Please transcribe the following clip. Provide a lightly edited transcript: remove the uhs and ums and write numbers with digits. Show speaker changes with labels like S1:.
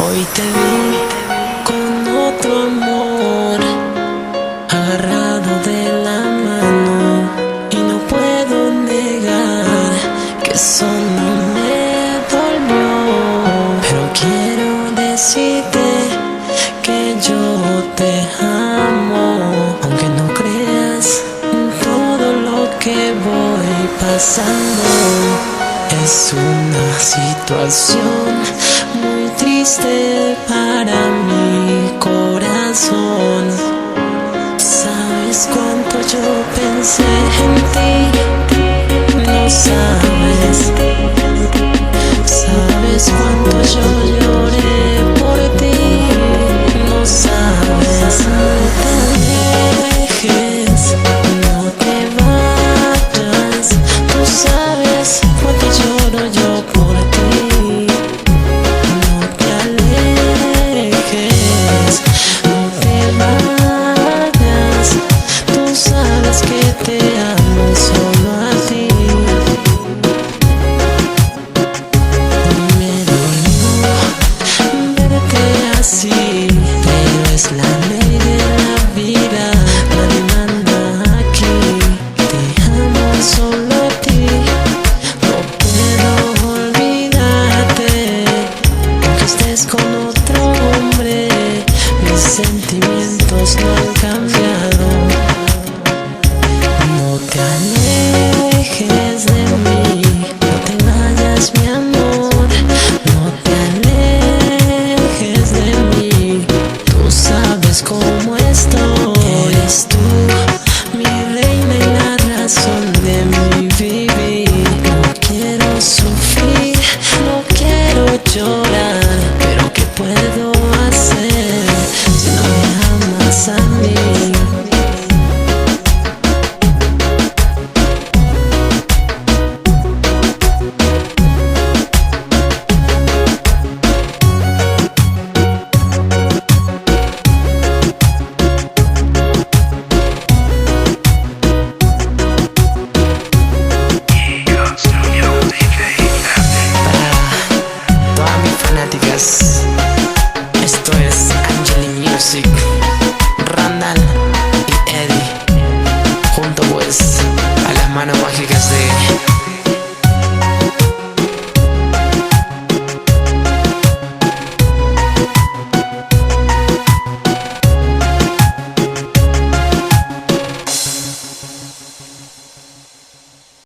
S1: Hoy te vi con otro amor, agarrado de la mano, y no puedo negar que eso no me dolió. Pero quiero decirte que yo te amo, aunque no creas en todo lo que voy pasando. Es una situación muy triste para mi corazón. ¿Sabes cuánto yo pensé en ti? No sabes. ¿Sabes cuánto yo